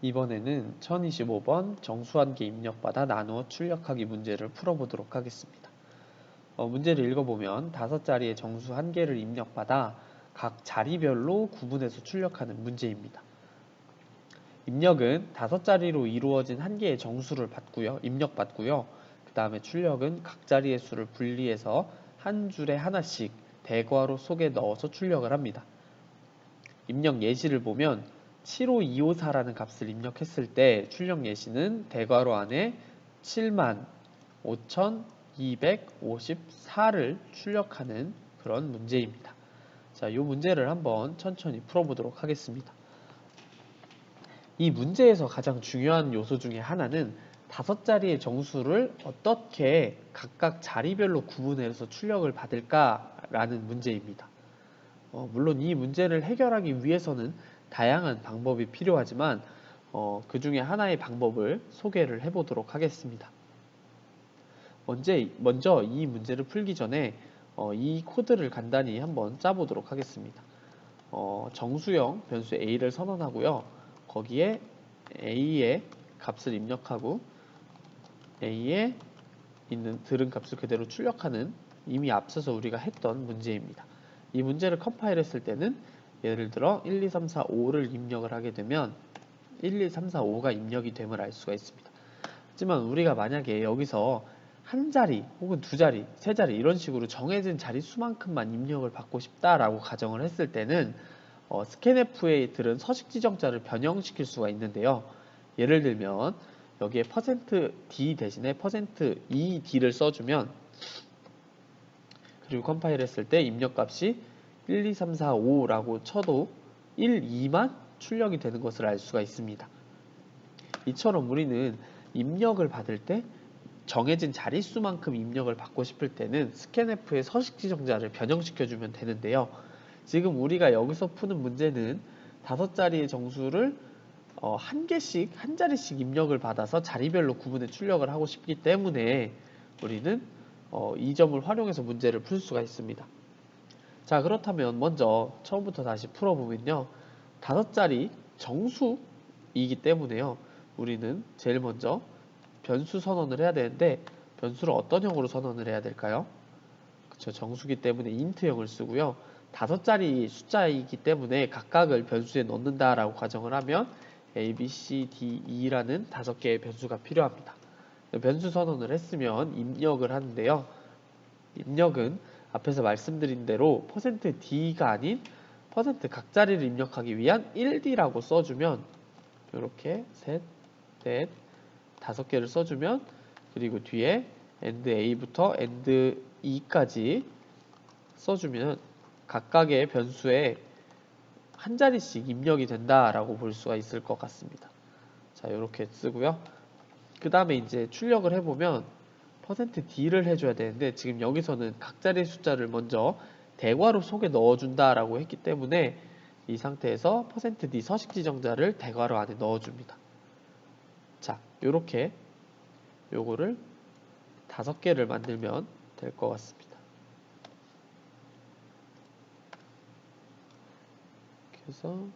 이번에는 1025번 정수한계 입력받아 나누어 출력하기 문제를 풀어보도록 하겠습니다. 문제를 읽어보면 5자리의 정수 1개를 입력받아 각 자리별로 구분해서 출력하는 문제입니다. 입력은 5자리로 이루어진 1개의 정수를 입력받고요. 그 다음에 출력은 각 자리의 수를 분리해서 한 줄에 하나씩 대괄호 속에 넣어서 출력을 합니다. 입력 예시를 보면 75254라는 값을 입력했을 때 출력 예시는 대괄호 안에 75,254를 출력하는 그런 문제입니다. 자, 이 문제를 한번 천천히 풀어보도록 하겠습니다. 이 문제에서 가장 중요한 요소 중에 하나는 5자리의 정수를 어떻게 각각 자리별로 구분해서 출력을 받을까라는 문제입니다. 물론 이 문제를 해결하기 위해서는 다양한 방법이 필요하지만 그 중에 하나의 방법을 소개를 해보도록 하겠습니다. 먼저 이 문제를 풀기 전에 이 코드를 간단히 한번 짜보도록 하겠습니다. 정수형 변수 a를 선언하고요. 거기에 a의 값을 입력하고 a에 있는 들은 값을 그대로 출력하는 이미 앞서서 우리가 했던 문제입니다. 이 문제를 컴파일했을 때는 예를 들어 1, 2, 3, 4, 5를 입력을 하게 되면 1, 2, 3, 4, 5가 입력이 됨을 알 수가 있습니다. 하지만 우리가 만약에 여기서 한 자리 혹은 두 자리, 세 자리 이런 식으로 정해진 자리 수만큼만 입력을 받고 싶다라고 가정을 했을 때는 스캔F에 들은 서식 지정자를 변형시킬 수가 있는데요. 예를 들면 여기에 %d 대신에 %ed를 써주면 그리고 컴파일 했을 때 입력값이 1, 2, 3, 4, 5라고 쳐도 1, 2만 출력이 되는 것을 알 수가 있습니다. 이처럼 우리는 입력을 받을 때 정해진 자릿수만큼 입력을 받고 싶을 때는 스캔F의 서식 지정자를 변형시켜주면 되는데요. 지금 우리가 여기서 푸는 문제는 5자리의 정수를 한 자리씩 입력을 받아서 자리별로 구분해 출력을 하고 싶기 때문에 우리는 이 점을 활용해서 문제를 풀 수가 있습니다. 자, 그렇다면 먼저 처음부터 다시 풀어보면요. 5자리 정수이기 때문에요. 우리는 제일 먼저 변수 선언을 해야 되는데 변수를 어떤 형으로 선언을 해야 될까요? 그쵸, 정수기 때문에 int형을 쓰고요. 5자리 숫자이기 때문에 각각을 변수에 넣는다라고 가정을 하면 a, b, c, d, e라는 5개의 변수가 필요합니다. 변수 선언을 했으면 입력을 하는데요. 입력은 앞에서 말씀드린 대로 %d가 아닌 %각자리를 입력하기 위한 1d라고 써주면 이렇게 셋, 넷, 5개를 써주면 그리고 뒤에 and a부터 and e까지 써주면 각각의 변수에 한 자리씩 입력이 된다라고 볼 수가 있을 것 같습니다. 자, 이렇게 쓰고요. 그 다음에 이제 출력을 해보면 %d를 해줘야 되는데 지금 여기서는 각 자리의 숫자를 먼저 대괄호 속에 넣어준다라고 했기 때문에 이 상태에서 %d 서식 지정자를 대괄호 안에 넣어줍니다. 자, 요렇게 요거를 5개를 만들면 될 것 같습니다. 그래서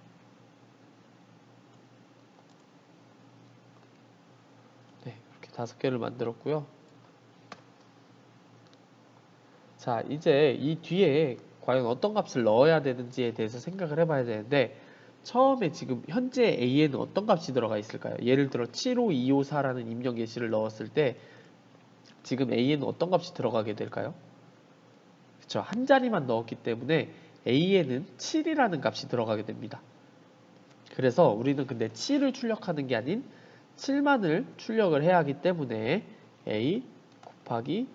네, 이렇게 5개를 만들었고요. 자, 이제 이 뒤에 과연 어떤 값을 넣어야 되는지에 대해서 생각을 해봐야 되는데 처음에 지금 현재 a에는 어떤 값이 들어가 있을까요? 예를 들어 75254라는 입력 예시를 넣었을 때 지금 a에는 어떤 값이 들어가게 될까요? 그쵸, 한 자리만 넣었기 때문에 a에는 7이라는 값이 들어가게 됩니다. 그래서 우리는 근데 7을 출력하는 게 아닌 7만을 출력을 해야 하기 때문에 a 곱하기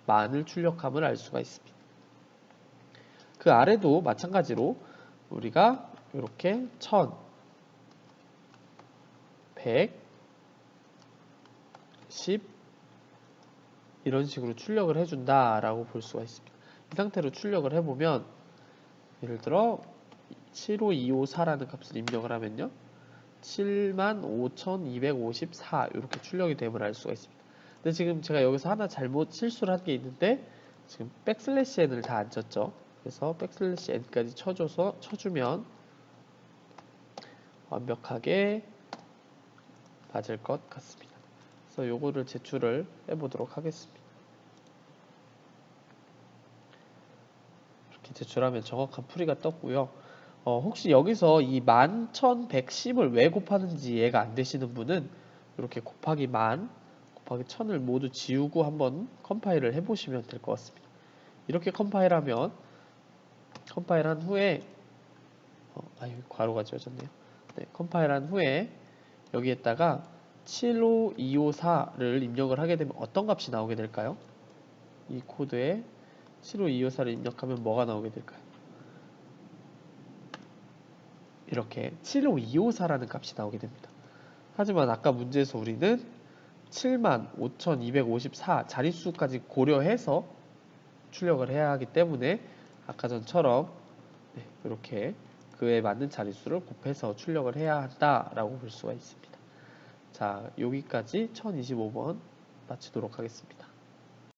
만을 출력함을 알 수가 있습니다. 그 아래도 마찬가지로 우리가 이렇게 1000, 100, 10 이런 식으로 출력을 해준다라고 볼 수가 있습니다. 이 상태로 출력을 해보면 예를 들어 75254라는 값을 입력을 하면요. 75,254 이렇게 출력이 됨을 알 수가 있습니다. 근데 지금 제가 여기서 하나 잘못 실수를 한 게 있는데 지금 백슬래시 n을 다 안 쳤죠. 그래서 백슬래시 n까지 쳐주면 완벽하게 맞을 것 같습니다. 그래서 요거를 제출을 해보도록 하겠습니다. 이렇게 제출하면 정확한 풀이가 떴고요. 혹시 여기서 이 11,110을 왜 곱하는지 이해가 안 되시는 분은 이렇게 곱하기 10,000 곱하기 1000을 모두 지우고 한번 컴파일을 해보시면 될 것 같습니다. 이렇게 컴파일한 후에 괄호가 지워졌네요. 네, 컴파일한 후에 여기에다가 75254를 입력을 하게 되면 어떤 값이 나오게 될까요? 이 코드에 75254를 입력하면 뭐가 나오게 될까요? 이렇게 75254라는 값이 나오게 됩니다. 하지만 아까 문제에서 우리는 75,254 자릿수까지 고려해서 출력을 해야 하기 때문에 아까 전처럼 이렇게 그에 맞는 자릿수를 곱해서 출력을 해야 한다라고 볼 수가 있습니다. 자, 여기까지 1025번 마치도록 하겠습니다.